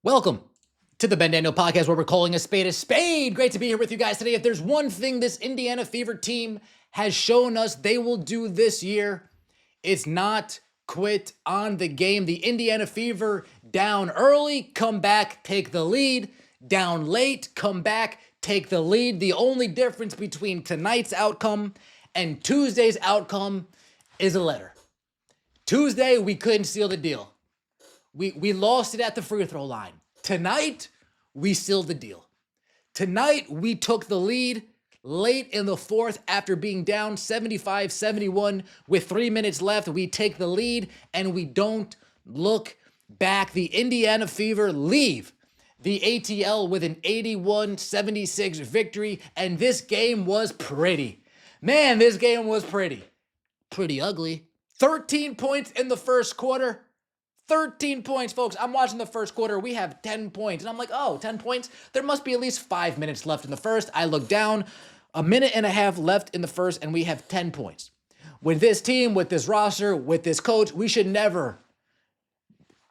Welcome to the Ben Daniel Podcast, where we're calling a spade a spade. Great to be here with you guys today. If there's one thing this Indiana Fever team has shown us they will do this year, it's not quit on the game. The Indiana Fever down early, come back, take the lead. Down late, come back, take the lead. The only difference between tonight's outcome and Tuesday's outcome is a letter. Tuesday, we couldn't seal the deal. We lost it at the free throw line. Tonight, we sealed the deal. Tonight, we took the lead late in the fourth after being down 75-71 with 3 minutes left. We take the lead and we don't look back. The Indiana Fever leave the ATL with an 81-76 victory, and this game was pretty. Man, this game was pretty. Pretty ugly. 13 points in the first quarter. 13 points, folks. I'm watching the first quarter. We have 10 points. And I'm like, oh, 10 points? There must be at least 5 minutes left in the first. I look down, a minute and a half left in the first, and we have 10 points. With this team, with this roster, with this coach, we should never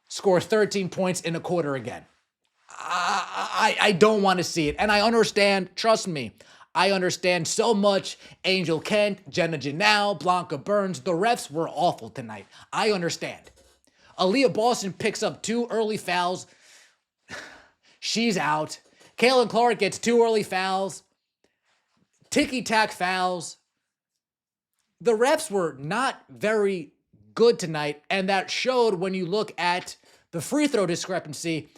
score 13 points in a quarter again. I don't want to see it. And I understand, trust me, I understand so much. Angel Kent, Jenna Janelle, Blanca Burns, the refs were awful tonight. I understand. Aaliyah Boston picks up 2 early fouls. She's out. Kaylin Clark gets 2 early fouls. Ticky-tack fouls. The refs were not very good tonight, and that showed when you look at the free throw discrepancy.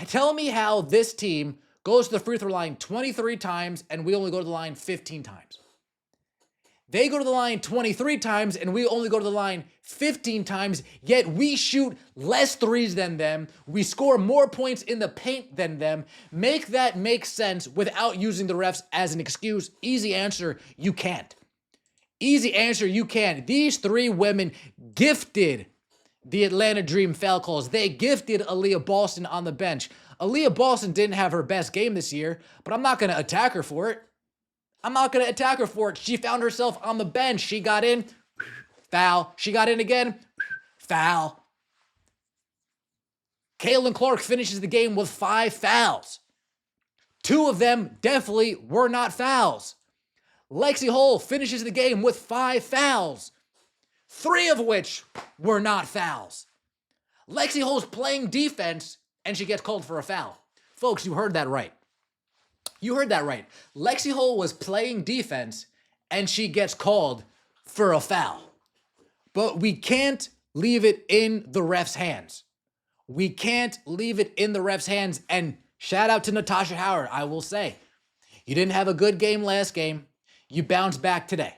Tell me how this team goes to the free throw line 23 times, and we only go to the line 15 times. They go to the line 23 times, and we only go to the line 15 times, yet we shoot less threes than them. We score more points in the paint than them. Make that make sense without using the refs as an excuse. Easy answer, you can't. Easy answer, you can't. These 3 women gifted the Atlanta Dream foul calls. They gifted Aaliyah Boston on the bench. Aaliyah Boston didn't have her best game this year, but I'm not going to attack her for it. I'm not going to attack her for it. She found herself on the bench. She got in, foul. She got in again, foul. Kaylin Clark finishes the game with 5 fouls. 2 of them definitely were not fouls. Lexie Hull finishes the game with 5 fouls, 3 of which were not fouls. Lexie Hull's playing defense, and she gets called for a foul. Folks, you heard that right. You heard that right. Lexie Hull was playing defense, and she gets called for a foul. But we can't leave it in the ref's hands. We can't leave it in the ref's hands. And shout out to Natasha Howard, I will say. You didn't have a good game last game. You bounced back today.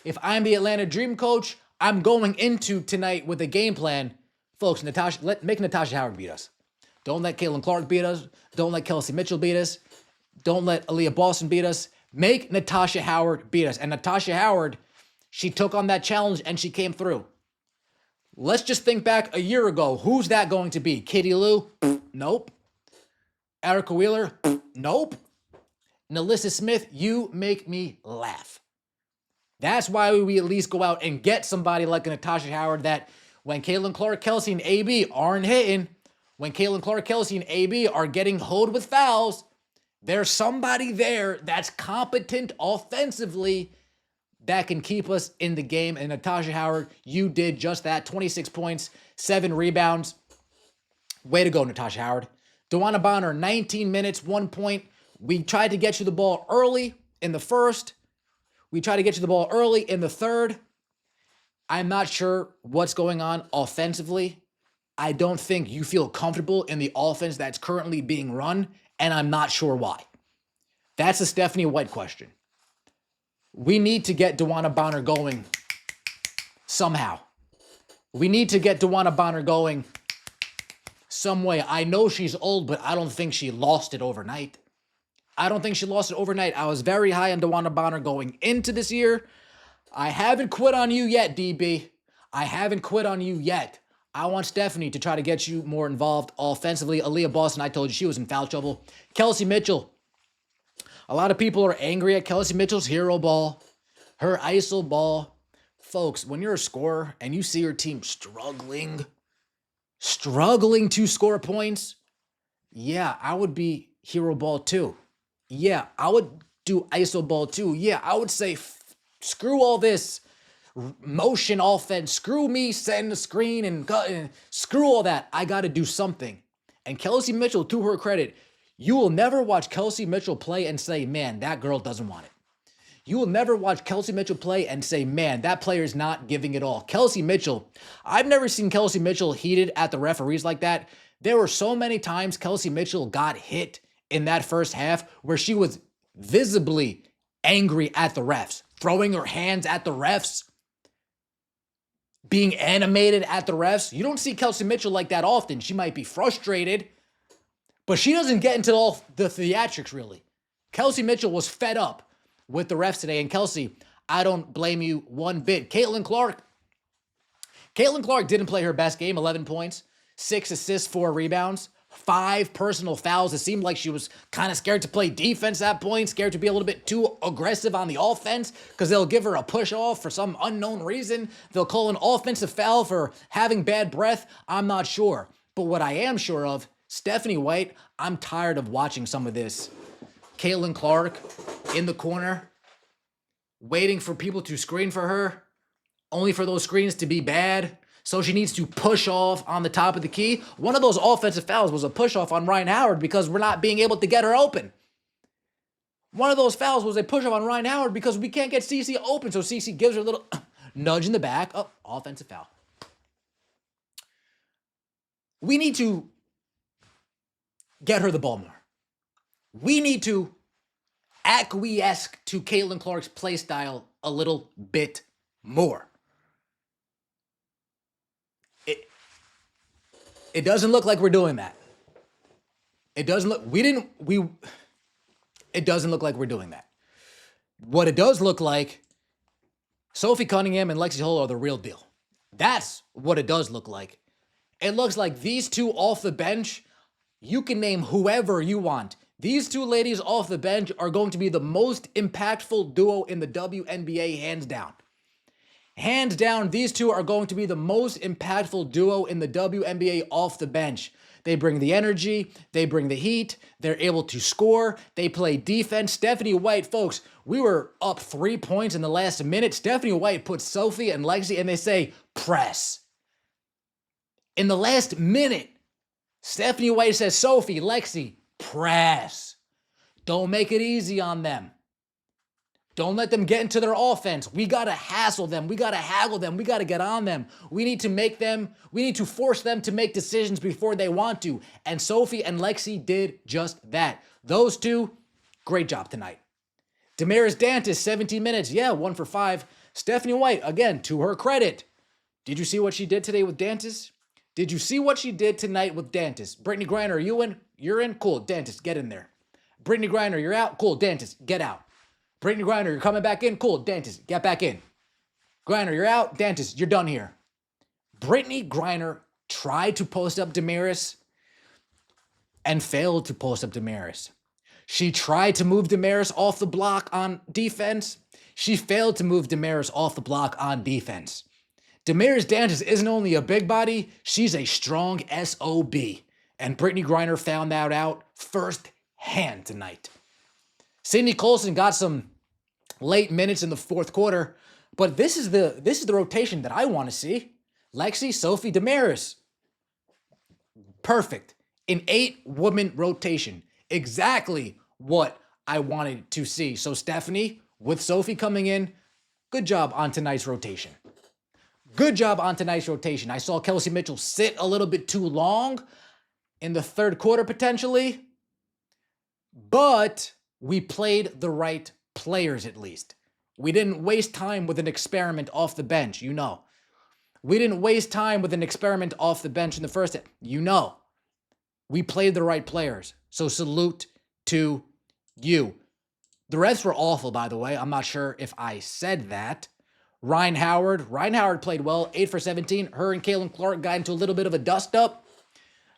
If I'm the Atlanta Dream coach, I'm going into tonight with a game plan. Folks, make Natasha Howard beat us. Don't let Kaylin Clark beat us. Don't let Kelsey Mitchell beat us. Don't let Aaliyah Boston beat us. Make Natasha Howard beat us. And Natasha Howard, she took on that challenge and she came through. Let's just think back a year ago. Who's that going to be? Katie Lou? Nope. Erica Wheeler? Nope. Nalissa Smith, you make me laugh. That's why we at least go out and get somebody like a Natasha Howard that when Kaylin Clark, Kelsey, and AB aren't hitting, when Kaylin Clark, Kelsey, and AB are getting hoed with fouls, there's somebody there that's competent offensively that can keep us in the game. And Natasha Howard, you did just that. 26 points, 7 rebounds. Way to go, Natasha Howard. DeWanna Bonner, 19 minutes, 1 point. We tried to get you the ball early in the first. We tried to get you the ball early in the third. I'm not sure what's going on offensively. I don't think you feel comfortable in the offense that's currently being run, and I'm not sure why. That's a Stephanie White question. We need to get DeWanna Bonner going somehow. We need to get DeWanna Bonner going some way. I know she's old, but I don't think she lost it overnight. I don't think she lost it overnight. I was very high on DeWanna Bonner going into this year. I haven't quit on you yet, DB. I haven't quit on you yet. I want Stephanie to try to get you more involved offensively. Aaliyah Boston, I told you she was in foul trouble. Kelsey Mitchell. A lot of people are angry at Kelsey Mitchell's hero ball, her ISO ball. Folks, when you're a scorer and you see your team struggling to score points, Yeah, I would be hero ball too. Yeah, I would do ISO ball too. Yeah, I would say screw all this motion offense. Screw me setting the screen and screw all that. I got to do something. And Kelsey Mitchell, to her credit, you will never watch Kelsey Mitchell play and say, man, that girl doesn't want it. You will never watch Kelsey Mitchell play and say, man, that player's not giving it all. Kelsey Mitchell, I've never seen Kelsey Mitchell heated at the referees like that. There were so many times Kelsey Mitchell got hit in that first half where she was visibly angry at the refs, throwing her hands at the refs, being animated at the refs. You don't see Kelsey Mitchell like that often. She might be frustrated, but she doesn't get into all the theatrics, really. Kelsey Mitchell was fed up with the refs today. And Kelsey, I don't blame you one bit. Caitlin Clark didn't play her best game, 11 points, 6 assists, 4 rebounds, 5 personal fouls. It seemed like she was kind of scared to play defense at points, scared to be a little bit too aggressive on the offense because they'll give her a push off for some unknown reason. They'll call an offensive foul for having bad breath. I'm not sure. But what I am sure of, Stephanie White, I'm tired of watching some of this. Caitlin Clark in the corner, waiting for people to screen for her, only for those screens to be bad. So she needs to push off on the top of the key. One of those offensive fouls was a push off on Ryan Howard because we're not being able to get her open. One of those fouls was a push off on Ryan Howard because we can't get Cece open. So Cece gives her a little nudge in the back. Oh, offensive foul. We need to get her the ball more. We need to acquiesce to Caitlin Clark's play style a little bit more. It doesn't look like we're doing that. It doesn't look like we're doing that. What it does look like, Sophie Cunningham and Lexie Hull are the real deal. That's what it does look like. It looks like these two off the bench, you can name whoever you want. These two ladies off the bench are going to be the most impactful duo in the WNBA, hands down. Hands down, these two are going to be the most impactful duo in the WNBA off the bench. They bring the energy, they bring the heat, they're able to score, they play defense. Stephanie White, folks, we were up 3 points in the last minute. Stephanie White puts Sophie and Lexie and they say, press. In the last minute, Stephanie White says, Sophie, Lexie, press. Don't make it easy on them. Don't let them get into their offense. We got to hassle them. We got to haggle them. We got to get on them. We need to force them to make decisions before they want to. And Sophie and Lexie did just that. Those two, great job tonight. Damaris Dantas, 17 minutes. Yeah, 1 for 5. Stephanie White, again, to her credit. Did you see what she did today with Dantas? Did you see what she did tonight with Dantas? Brittany Griner, are you in? You're in? Cool. Dantas, get in there. Brittany Griner, you're out? Cool. Dantas, get out. Brittany Griner, you're coming back in? Cool. Dantas, get back in. Griner, you're out? Dantas, you're done here. Brittany Griner tried to post up Damaris and failed to post up Damaris. She tried to move Damaris off the block on defense. She failed to move Damaris off the block on defense. Damaris Dantas isn't only a big body, she's a strong SOB. And Brittany Griner found that out firsthand tonight. Sydney Colson got some late minutes in the fourth quarter, but this is the rotation that I want to see. Lexie, Sophie, Damaris. Perfect. An 8-woman rotation. Exactly what I wanted to see. So Stephanie, with Sophie coming in, good job on tonight's rotation. Good job on tonight's rotation. I saw Kelsey Mitchell sit a little bit too long in the third quarter potentially, but we played the right players at least. We didn't waste time with an experiment off the bench, you know. We didn't waste time with an experiment off the bench in the first half, you know. We played the right players, so salute to you. The refs were awful, by the way. I'm not sure if I said that. Ryan Howard played well, 8 for 17. Her and Caitlin Clark got into a little bit of a dust-up.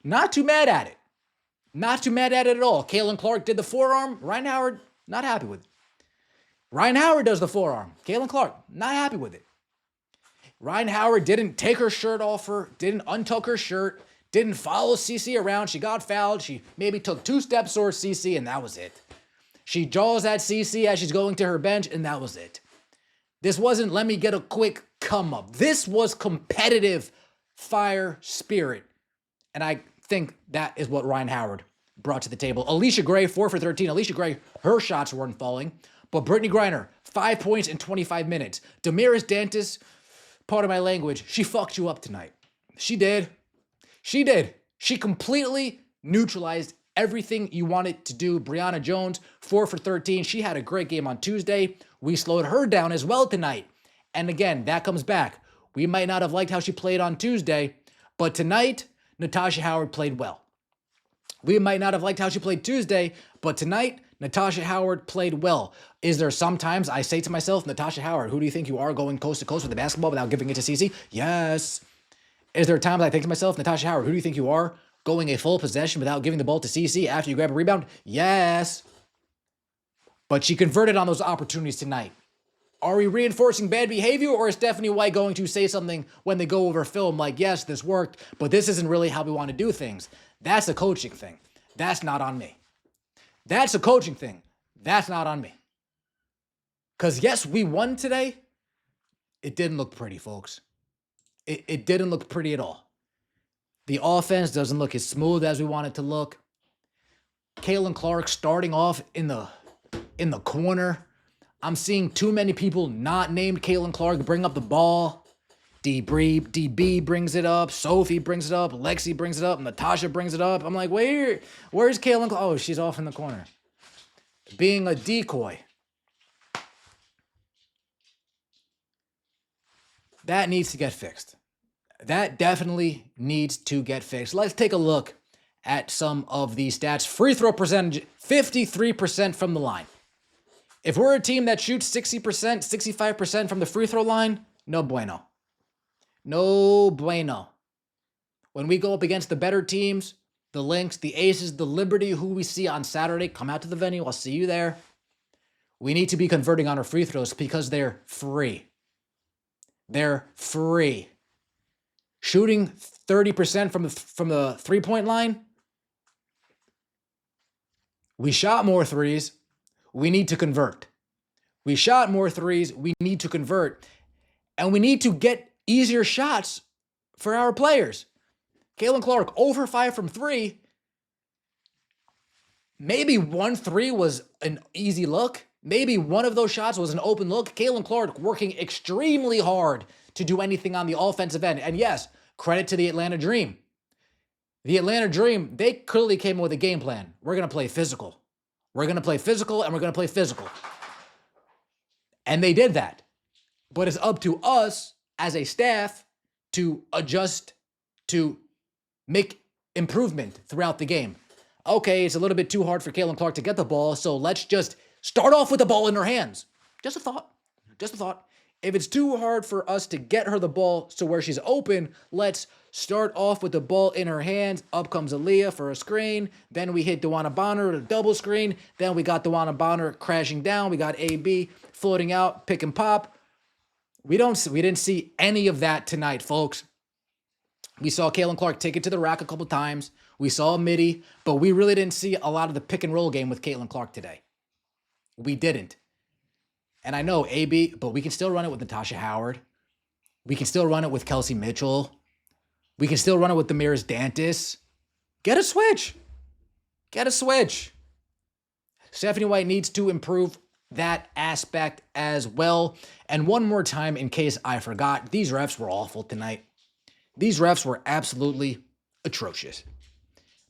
Not too mad at it. Not too mad at it at all. Caitlin Clark did the forearm. Ryan Howard, not happy with it. Ryan Howard does the forearm. Caitlin Clark, not happy with it. Ryan Howard didn't take her shirt off her, didn't untuck her shirt, didn't follow CC around. She got fouled. She maybe took 2 steps towards CC, and that was it. She jaws at CC as she's going to her bench, and that was it. This wasn't let me get a quick come up. This was competitive fire spirit. And I think that is what Ryan Howard brought to the table. Alicia Gray, 4 for 13. Alicia Gray, her shots weren't falling. But Brittany Griner, 5 points in 25 minutes. Damaris Dantas, part of my language, she fucked you up tonight. She did. She did. She completely neutralized everything you wanted to do. Brianna Jones, 4 for 13. She had a great game on Tuesday. We slowed her down as well tonight. And again, that comes back. We might not have liked how she played on Tuesday, but tonight, Natasha Howard played well. We might not have liked how she played Tuesday, but tonight, Natasha Howard played well. Is there sometimes I say to myself, Natasha Howard, who do you think you are going coast to coast with the basketball without giving it to CC? Yes. Is there times I think to myself, Natasha Howard, who do you think you are going a full possession without giving the ball to CC after you grab a rebound? Yes. But she converted on those opportunities tonight. Are we reinforcing bad behavior, or is Stephanie White going to say something when they go over film like, yes, this worked, but this isn't really how we want to do things? That's a coaching thing. That's not on me. That's a coaching thing. That's not on me. Because yes, we won today. It didn't look pretty, folks. It didn't look pretty at all. The offense doesn't look as smooth as we want it to look. Caitlin Clark starting off in the corner. I'm seeing too many people not named Caitlin Clark bring up the ball. DB brings it up. Sophie brings it up. Lexie brings it up. Natasha brings it up. I'm like, where's Caitlin Clark? Oh, she's off in the corner. Being a decoy. That needs to get fixed. That definitely needs to get fixed. Let's take a look at some of these stats. Free throw percentage, 53% from the line. If we're a team that shoots 60%, 65% from the free throw line, no bueno. No bueno. When we go up against the better teams, the Lynx, the Aces, the Liberty, who we see on Saturday, come out to the venue. I'll see you there. We need to be converting on our free throws because they're free. They're free. Shooting 30% from the three-point line. We shot more threes. We need to convert. We shot more threes. We need to convert. And we need to get easier shots for our players. Caitlin Clark, 0 for 5 from 3. Maybe 1 3 was an easy look. Maybe one of those shots was an open look. Caitlin Clark working extremely hard to do anything on the offensive end. And yes, credit to the Atlanta Dream. The Atlanta Dream, they clearly came up with a game plan. We're going to play physical. We're going to play physical, and we're going to play physical. And they did that. But it's up to us as a staff to adjust, to make improvement throughout the game. Okay, it's a little bit too hard for Caitlin Clark to get the ball, so let's just start off with the ball in her hands. Just a thought. Just a thought. If it's too hard for us to get her the ball so where she's open, let's start off with the ball in her hands. Up comes Aaliyah for a screen. Then we hit Dewana Bonner with a double screen. Then we got Dewana Bonner crashing down. We got AB floating out, pick and pop. We didn't see any of that tonight, folks. We saw Caitlin Clark take it to the rack a couple times. We saw a midi, but we really didn't see a lot of the pick and roll game with Caitlin Clark today. We didn't. And I know AB, but we can still run it with Natasha Howard. We can still run it with Kelsey Mitchell. We can still run it with Damaris Dantas. Get a switch. Get a switch. Stephanie White needs to improve that aspect as well. And one more time, in case I forgot, these refs were awful tonight. These refs were absolutely atrocious.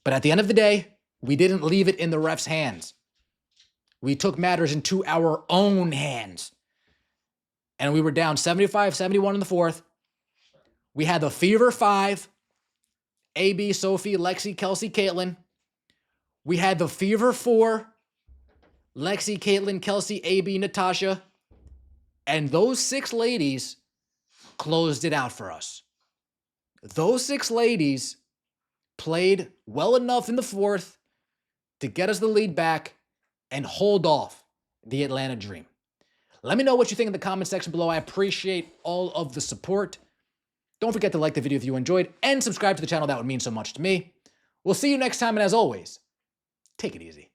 But at the end of the day, we didn't leave it in the refs' hands. We took matters into our own hands. And we were down 75-71 in the fourth. We had the Fever 5, AB, Sophie, Lexie, Kelsey, Caitlin. We had the Fever 4, Lexie, Caitlin, Kelsey, AB, Natasha. And those 6 ladies closed it out for us. Those 6 ladies played well enough in the fourth to get us the lead back and hold off the Atlanta Dream. Let me know what you think in the comment section below. I appreciate all of the support. Don't forget to like the video if you enjoyed and subscribe to the channel. That would mean so much to me. We'll see you next time, and as always, take it easy.